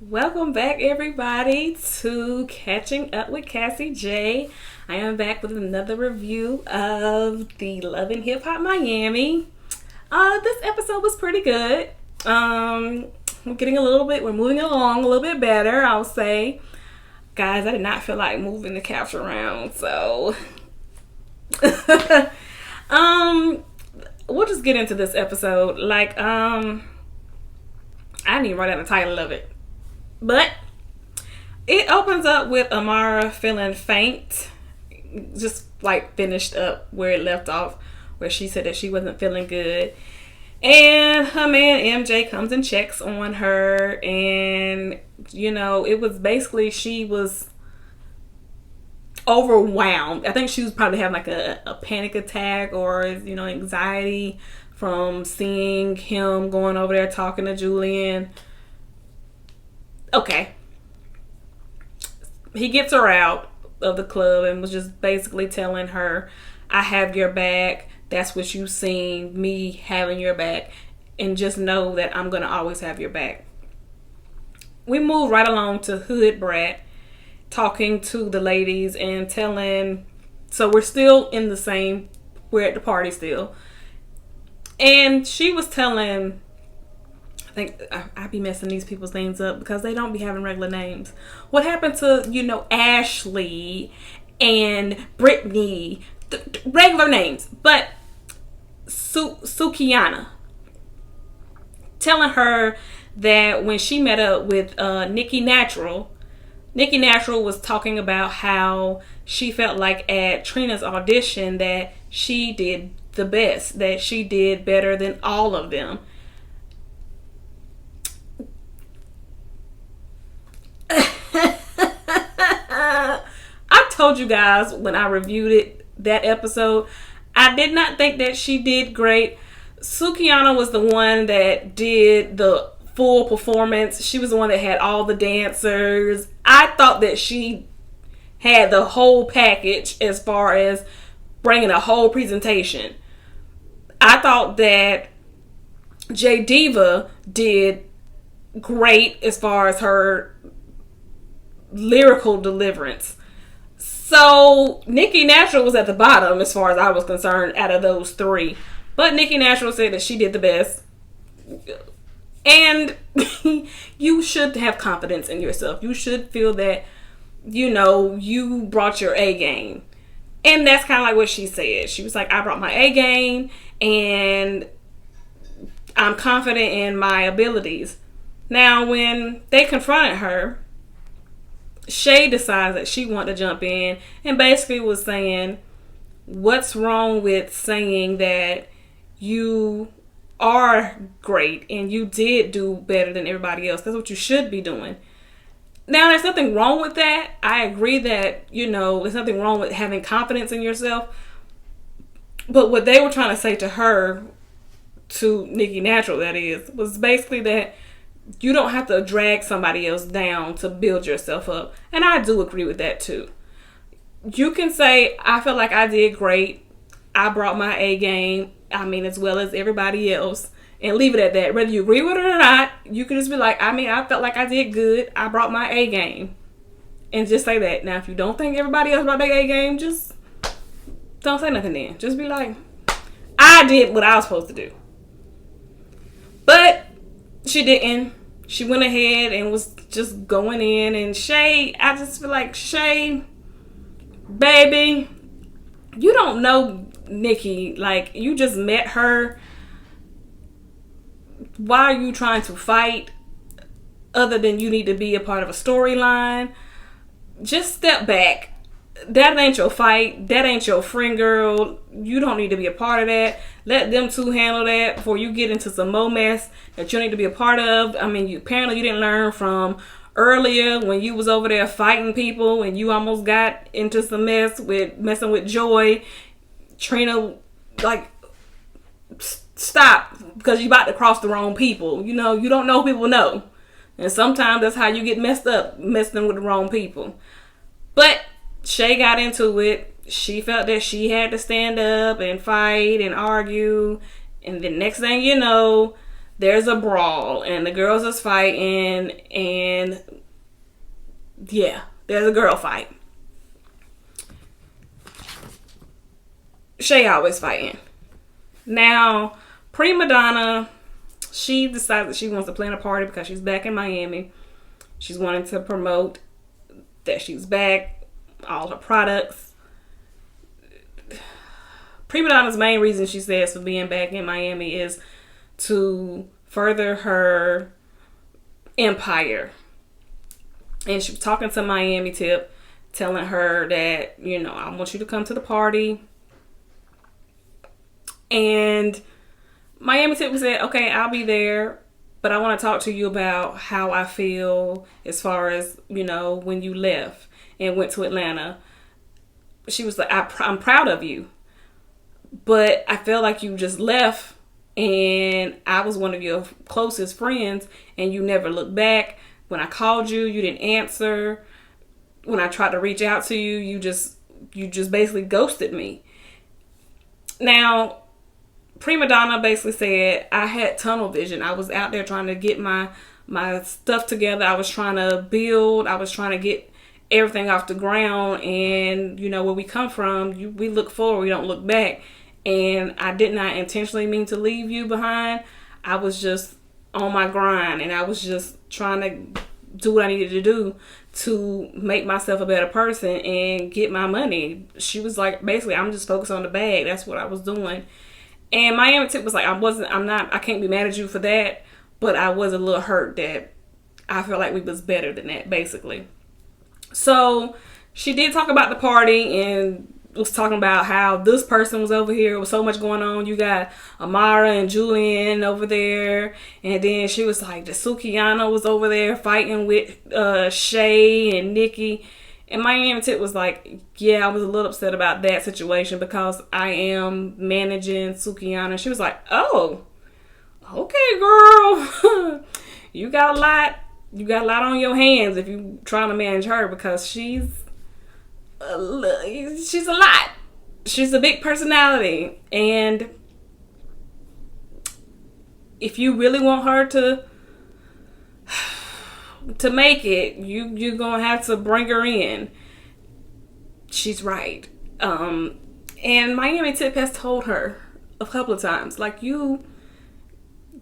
Welcome back, everybody, to Catching Up with Cassie J. I am back with another review of the Love and Hip Hop Miami. This episode was pretty good. We're moving along a little bit better, I'll say. Guys, I did not feel like moving the couch around, so we'll just get into this episode. I didn't even write out the title of it. But it opens up with Amara feeling faint, just like finished up where it left off, where she said that she wasn't feeling good. And her man MJ comes and checks on her, and it was basically she was overwhelmed. I think she was probably having like a panic attack or anxiety from seeing him going over there talking to Julian. Okay. He gets her out of the club and was just basically telling her, I have your back. That's what you seen, me having your back. And just know that I'm going to always have your back. We move right along to Hood Brat talking to the ladies and telling... So we're still in the same... We're at the party still. And she was telling... I think I be messing these people's names up because they don't be having regular names. What happened to, Ashley and Brittany? Regular names. But Sukiana. Telling her that when she met up with Nikki Natural was talking about how she felt like at Trina's audition that she did the best. That she did better than all of them. I told you guys when I reviewed that episode, I did not think that she did great. Sukiana was the one that did the full performance. She was the one that had all the dancers. I thought that she had the whole package as far as bringing a whole presentation. I thought that J Diva did great as far as her lyrical deliverance. So Nikki Natural was at the bottom as far as I was concerned out of those three. But Nikki Natural said that she did the best. And you should have confidence in yourself. You should feel that, you brought your A game. And that's kind of like what she said. She was like, I brought my A game and I'm confident in my abilities. Now, when they confronted her, Shay decides that she wanted to jump in and basically was saying, what's wrong with saying that you are great and you did do better than everybody else? That's what you should be doing. Now, there's nothing wrong with that. I agree that, there's nothing wrong with having confidence in yourself. But what they were trying to say to her, to Nikki Natural, that is, was basically that you don't have to drag somebody else down to build yourself up. And I do agree with that too. You can say, I feel like I did great. I brought my A game. As well as everybody else. And leave it at that. Whether you agree with it or not, you can just be like, I felt like I did good. I brought my A game. And just say that. Now, if you don't think everybody else brought their A game, just don't say nothing then. Just be like, I did what I was supposed to do. But she didn't. She went ahead and was just going in. And Shay, I just feel like, Shay, baby, you don't know Nikki. Like, you just met her. Why are you trying to fight? Other than you need to be a part of a storyline. Just step back. That ain't your fight. That ain't your friend girl. You don't need to be a part of that. Let them two handle that before you get into some more mess that you need to be a part of. Apparently you didn't learn from earlier when you was over there fighting people and you almost got into some mess with messing with Joy. Trina, stop, because you about to cross the wrong people. You don't know people know. And sometimes that's how you get messed up, messing with the wrong people. But Shay got into it. She felt that she had to stand up and fight and argue. And the next thing you know, there's a brawl and the girls is fighting, and yeah, there's a girl fight. Shay always fighting. Now, Prima Donna, she decides that she wants to plan a party because she's back in Miami. She's wanting to promote that she's back, all her products. Prima Donna's main reason, she says, for being back in Miami is to further her empire. And she was talking to Miami Tip, telling her that, you know, I want you to come to the party. And Miami Tip said, okay, I'll be there, but I want to talk to you about how I feel as far as, you know, when you left and went to Atlanta. She was like, I'm proud of you, but I feel like you just left and I was one of your closest friends and you never looked back. When I called you, you didn't answer. When I tried to reach out to you, you just basically ghosted me. Now, Prima Donna basically said I had tunnel vision. I was out there trying to get my stuff together. I was trying to build. I was trying to get everything off the ground. And, you know, where we come from, we look forward. We don't look back. And I did not intentionally mean to leave you behind. I was just on my grind. And I was just trying to do what I needed to do to make myself a better person and get my money. She was like, basically, I'm just focused on the bag. That's what I was doing. And Miami Tip was like, I can't be mad at you for that, but I was a little hurt that I felt like we was better than that, basically. So she did talk about the party and was talking about how this person was over here. There was so much going on. You got Amara and Julian over there. And then she was like, the Sukiyana was over there fighting with Shay and Nikki. And Miami Tip was like, yeah, I was a little upset about that situation because I am managing Sukiyana. She was like, oh, okay, girl. You got a lot on your hands if you trying to manage her because she's a lot. She's a big personality. And if you really want her to make it, you're gonna have to bring her in. She's right. And Miami Tip has told her a couple of times, like, you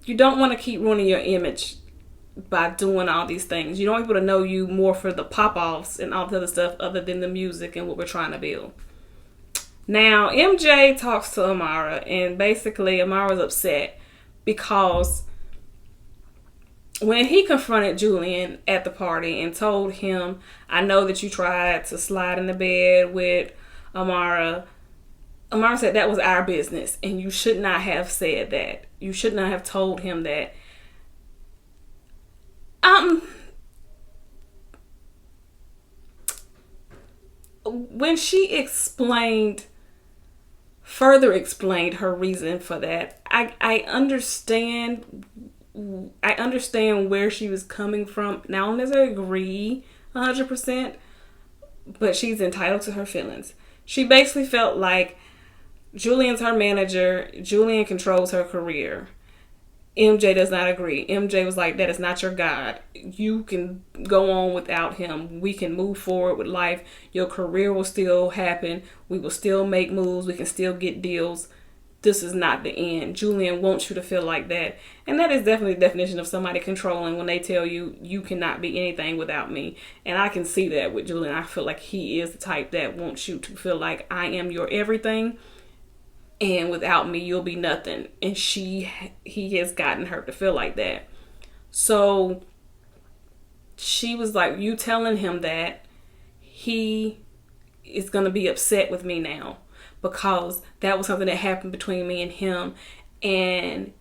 don't want to keep ruining your image by doing all these things. You don't want people to know you more for the pop-offs and all the other stuff other than the music and what we're trying to build. Now, MJ talks to Amara, and basically Amara's upset because when he confronted Julian at the party and told him, I know that you tried to slide in the bed with Amara, Amara said that was our business and you should not have said that. You should not have told him that. When she further explained her reason for that, I understand where she was coming from. Now, I don't necessarily agree 100%, but she's entitled to her feelings. She basically felt like Julian's her manager. Julian controls her career. MJ does not agree. MJ was like, that is not your God. You can go on without him. We can move forward with life. Your career will still happen. We will still make moves. We can still get deals. This is not the end. Julian wants you to feel like that. And that is definitely the definition of somebody controlling when they tell you, you cannot be anything without me. And I can see that with Julian. I feel like he is the type that wants you to feel like I am your everything. And without me, you'll be nothing. And he has gotten her to feel like that. So she was like, you telling him that he is going to be upset with me now. Because that was something that happened between me and him. And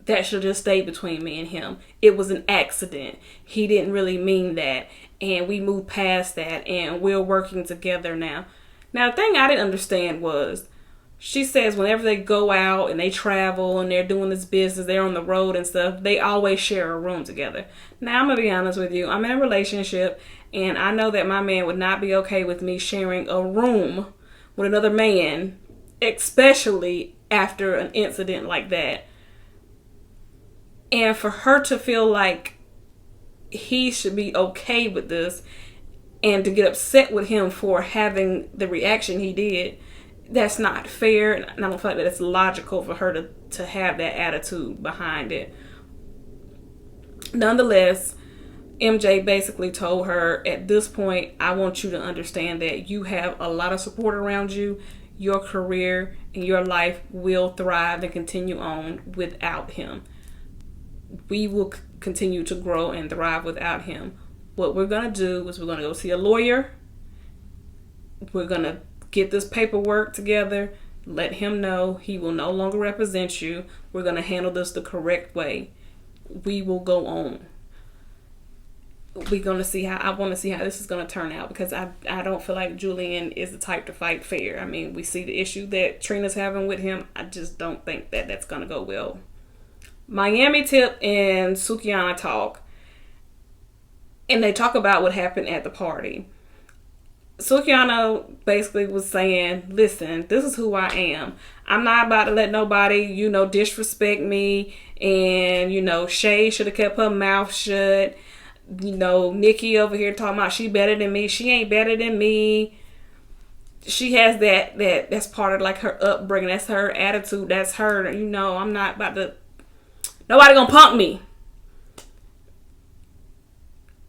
that should just stay between me and him. It was an accident. He didn't really mean that. And we moved past that. And we're working together now. Now, the thing I didn't understand was, she says whenever they go out and they travel and they're doing this business, they're on the road and stuff, they always share a room together. Now, I'm going to be honest with you. I'm in a relationship. And I know that my man would not be okay with me sharing a room with another man, especially after an incident like that. And for her to feel like he should be okay with this and to get upset with him for having the reaction he did, that's not fair. And I don't feel like that it's logical for her to have that attitude behind it. Nonetheless, MJ basically told her, at this point, I want you to understand that you have a lot of support around you. Your career and your life will thrive and continue on without him. We will continue to grow and thrive without him. What we're going to do is we're going to go see a lawyer. We're going to get this paperwork together. Let him know he will no longer represent you. We're going to handle this the correct way. We will go on. We're going to see how, I want to see how this is going to turn out, because I don't feel like Julian is the type to fight fair. I mean, we see the issue that Trina's having with him. I just don't think that that's going to go well. Miami Tip and Sukihana talk, and they talk about what happened at the party. Sukihana basically was saying, listen, this is who I am. I'm not about to let nobody, disrespect me. And, Shay should have kept her mouth shut. Nikki over here talking about she better than me. She ain't better than me. She has that's part of like her upbringing. That's her attitude. That's her, I'm not about to, nobody gonna punk me.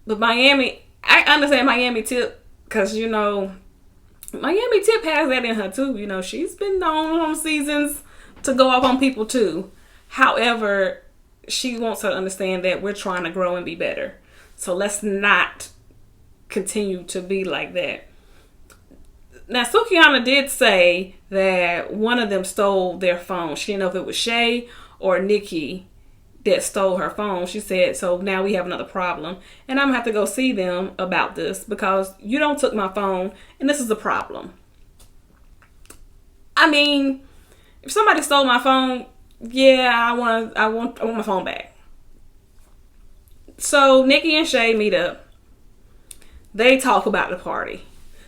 But Miami, I understand Miami Tip, because, Miami Tip has that in her too. She's been known on seasons to go off on people too. However, she wants her to understand that we're trying to grow and be better. So let's not continue to be like that. Now, Sukihana did say that one of them stole their phone. She didn't know if it was Shay or Nikki that stole her phone. She said, so now we have another problem. And I'm going to have to go see them about this, because you don't took my phone and this is a problem. I mean, if somebody stole my phone, yeah, I want my phone back. So Nikki and Shay meet up. They talk about the party.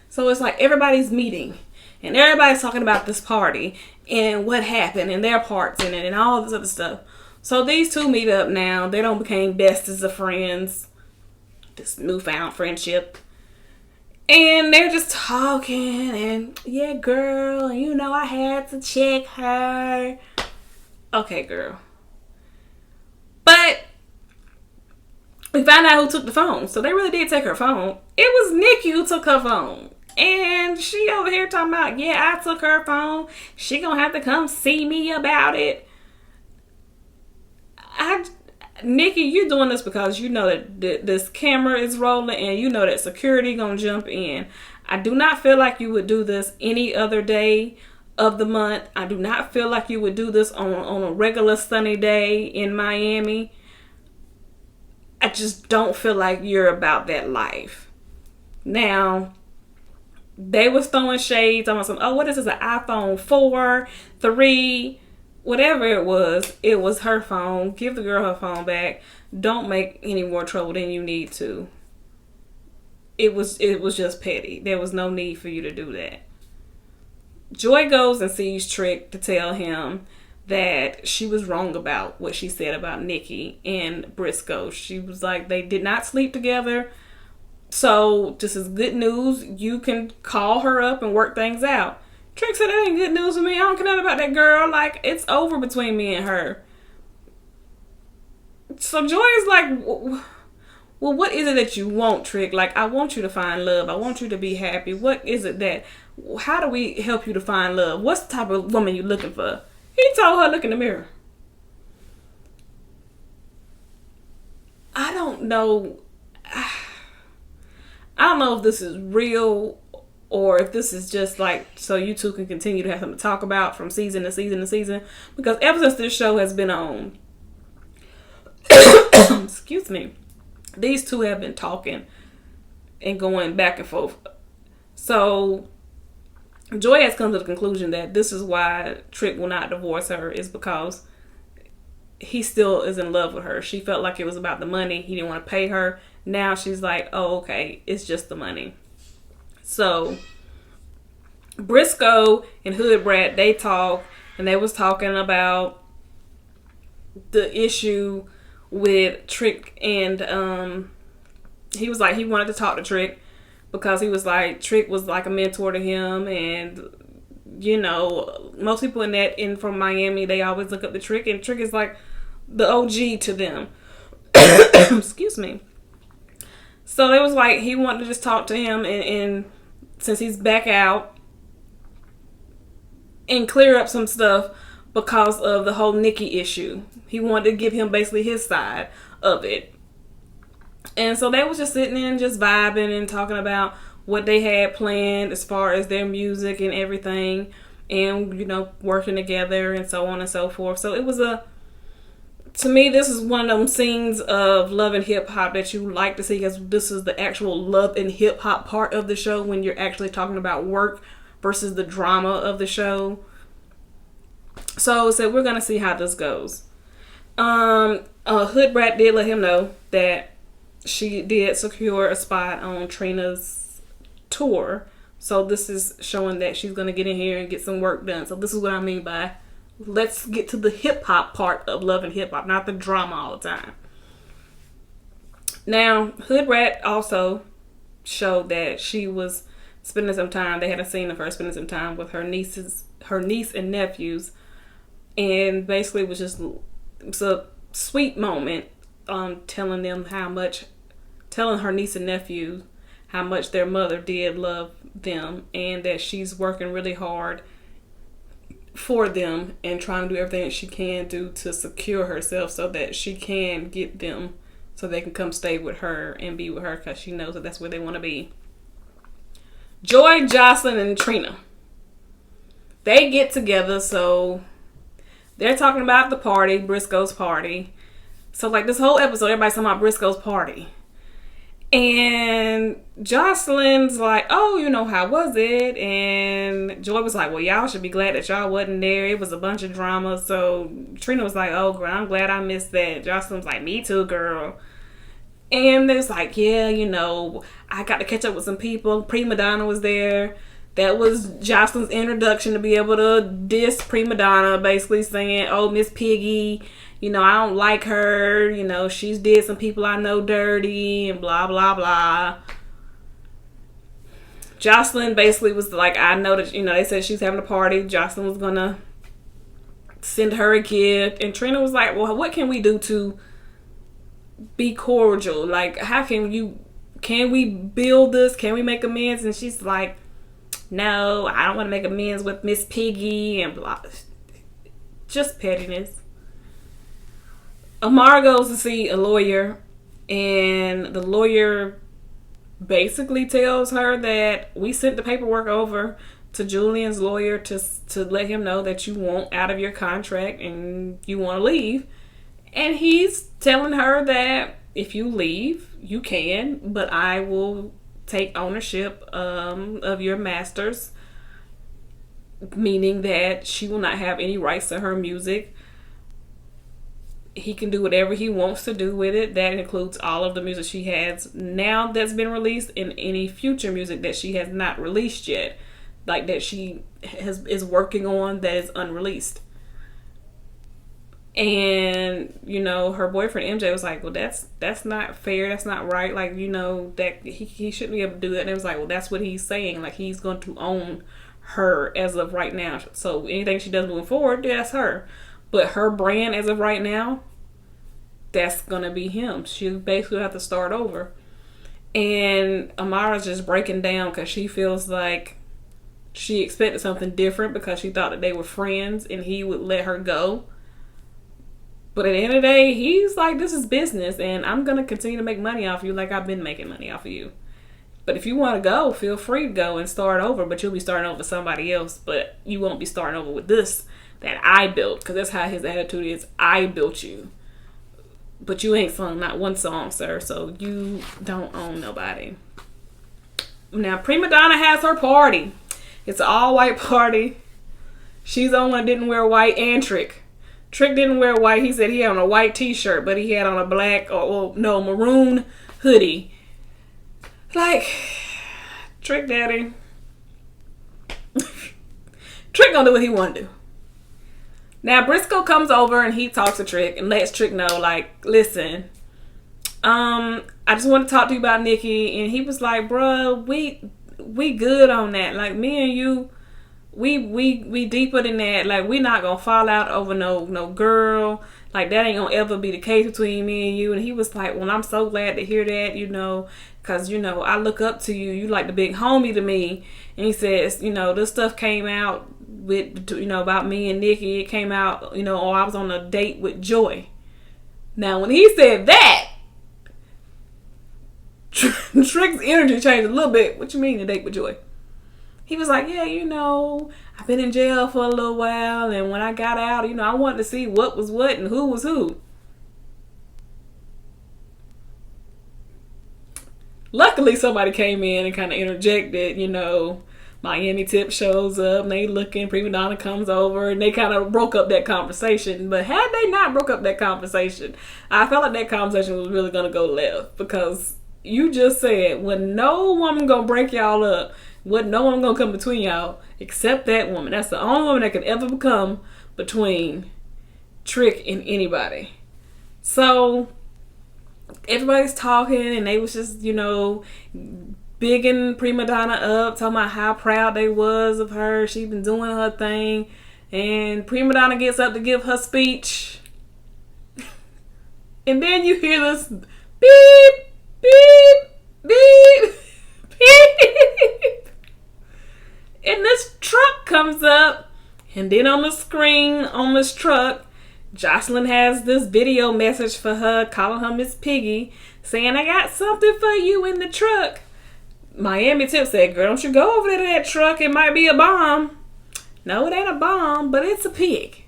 So it's like everybody's meeting and everybody's talking about this party and what happened and their parts in it and all this other stuff. So these two meet up now. They don't become besties of friends. This newfound friendship. And they're just talking and, yeah, girl, I had to check her. Okay, girl. But we found out who took the phone. So they really did take her phone. It was Nikki who took her phone. And she over here talking about, yeah, I took her phone. She gonna have to come see me about it. Nikki, you're doing this because you know that this camera is rolling and you know that security gonna jump in. I do not feel like you would do this any other day of the month. I do not feel like you would do this on a regular sunny day in Miami. I just don't feel like you're about that life. Now, they was throwing shades on some, what is this, an iPhone 4, 3, whatever it was her phone. Give the girl her phone back. Don't make any more trouble than you need to. It was just petty. There was no need for you to do that. Joy goes and sees Trick to tell him that she was wrong about what she said about Nikki and Briscoe. She was like, they did not sleep together. So this is good news. You can call her up and work things out. Trick said, that ain't good news for me. I don't care nothing about that girl. Like, it's over between me and her. So Joy is like, well, what is it that you want, Trick? Like, I want you to find love. I want you to be happy. What is it that, how do we help you to find love? What's the type of woman you're looking for? He told her, look in the mirror. I don't know if this is real or if this is just like so you two can continue to have something to talk about from season to season to season. Because ever since this show has been on, excuse me, these two have been talking and going back and forth. So Joy has come to the conclusion that this is why Trick will not divorce her, is because he still is in love with her. She felt like it was about the money. He didn't want to pay her. Now she's like, oh, okay, it's just the money. So Briscoe and Hood Brat, they talk, and they was talking about the issue with Trick, and he was like, he wanted to talk to Trick because he was like, Trick was like a mentor to him, and you know, most people from Miami, they always look up to Trick, and Trick is like the OG to them. Excuse me. So it was like he wanted to just talk to him, and since he's back out, and clear up some stuff because of the whole Nikki issue. He wanted to give him basically his side of it. And so they was just sitting there and just vibing and talking about what they had planned as far as their music and everything, and, you know, working together and so on and so forth. So it was to me, this is one of them scenes of Love and Hip Hop that you like to see, because this is the actual Love and Hip Hop part of the show, when you're actually talking about work versus the drama of the show. So we're gonna see how this goes. Hood Rat did let him know that she did secure a spot on Trina's tour. So this is showing that she's gonna get in here and get some work done. So this is what I mean by, let's get to the hip hop part of Love and Hip Hop, not the drama all the time. Now, Hood Rat also showed that she was spending some time. They had a scene of her spending some time with her niece and nephews, and basically it was just, it's a sweet moment, telling her niece and nephew how much their mother did love them, and that she's working really hard for them and trying to do everything that she can do to secure herself so that she can get them so they can come stay with her and be with her, because she knows that that's where they want to be. Joy, Jocelyn, and Trina, they get together. So they're talking about the party, Briscoe's party. So like this whole episode, everybody's talking about Briscoe's party. And Jocelyn's like, oh, you know, how was it? And Joy was like, well, y'all should be glad that y'all wasn't there. It was a bunch of drama. So Trina was like, oh, girl, I'm glad I missed that. Jocelyn was like, me too, girl. And there's like, yeah, you know, I got to catch up with some people. Prima Donna was there. That was Jocelyn's introduction to be able to diss Prima Donna, basically saying, oh, Miss Piggy, you know, I don't like her. You know, she's did some people I know dirty and blah, blah, blah. Jocelyn basically was like, I know that, you know, they said she's having a party. Jocelyn was going to send her a gift. And Trina was like, well, what can we do to be cordial? Like, how can we build this? Can we make amends? And she's like, no, I don't want to make amends with Miss Piggy and blah. Just pettiness. Amara goes to see a lawyer, and the lawyer basically tells her that we sent the paperwork over to Julian's lawyer to let him know that you want out of your contract and you want to leave. And he's telling her that if you leave, you can, but I will take ownership of your masters, meaning that she will not have any rights to her music. He can do whatever he wants to do with it. That includes all of the music she has now that's been released, and any future music that she has not released yet, like that she is working on that is unreleased. And, you know, her boyfriend MJ was like, well, that's not fair, that's not right, like, you know, that he shouldn't be able to do that. And it was like, well, that's what he's saying, like, he's going to own her as of right now. So anything she does moving forward, that's her. But her brand as of right now, that's gonna be him. She'll basically have to start over. And Amara's just breaking down because she feels like she expected something different because she thought that they were friends and he would let her go. But at the end of the day, he's like, this is business and I'm gonna continue to make money off you like I've been making money off of you. But if you want to go, feel free to go and start over, but you'll be starting over with somebody else. But you won't be starting over with this that I built, because that's how his attitude is. I built you, but you ain't sung not one song, sir, so you don't own nobody. Now Prima Donna has her party. It's an all-white party. She's the only one that didn't wear white, and Trick didn't wear white. He said he had on a white t-shirt, but he had on a black maroon hoodie. Like, Trick Daddy Trick gonna do what he want to do. Now Briscoe comes over and he talks to Trick and lets Trick know, like, listen, I just want to talk to you about Nikki. And he was like, bruh, we good on that. Like, me and you, we deeper than that. Like, we not gonna fall out over no girl. Like, that ain't gonna ever be the case between me and you. And he was like, well, I'm so glad to hear that, because, I look up to you. You like the big homie to me. And he says, this stuff came out with, about me and Nikki. It came out, or I was on a date with Joy. Now, when he said that, Trick's energy changed a little bit. What you mean, a date with Joy? He was like, yeah, I've been in jail for a little while, and when I got out, I wanted to see what was what and who was who. Luckily, somebody came in and kind of interjected, Miami Tip shows up, and they looking, Prima Donna comes over, and they kind of broke up that conversation. But had they not broke up that conversation, I felt like that conversation was really going to go left, because you just said, when no woman going to break y'all up, what no one gonna come between y'all except that woman. That's the only woman that could ever become between Trick and anybody. So everybody's talking, and they was just, bigging Prima Donna up, talking about how proud they was of her. She been doing her thing. And Prima Donna gets up to give her speech. And then you hear this beep, beep, beep, beep. And this truck comes up, and then on the screen on this truck, Jocelyn has this video message for her, calling her Miss Piggy, saying, I got something for you in the truck. Miami Tip said, girl, don't you go over there to that truck. It might be a bomb. No, it ain't a bomb, but it's a pig.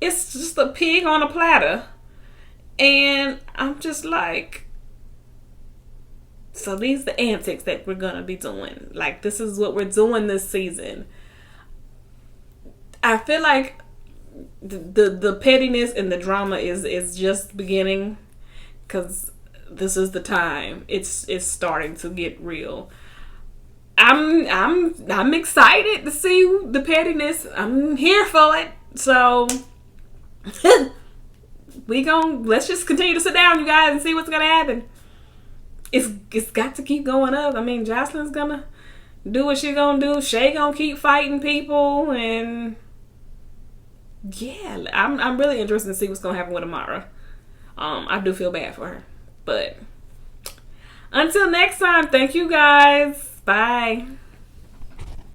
It's just a pig on a platter. And I'm just like, so these are the antics that we're going to be doing. Like, this is what we're doing this season. I feel like the pettiness and the drama is just beginning, because this is the time. It's starting to get real. I'm excited to see the pettiness. I'm here for it. So let's just continue to sit down, you guys, and see what's gonna happen. It's got to keep going up. I mean, Jocelyn's gonna do what she's gonna do. Shay gonna keep fighting people, and yeah, I'm really interested to see what's gonna happen with Amara. I do feel bad for her, but until next time, thank you guys. Bye.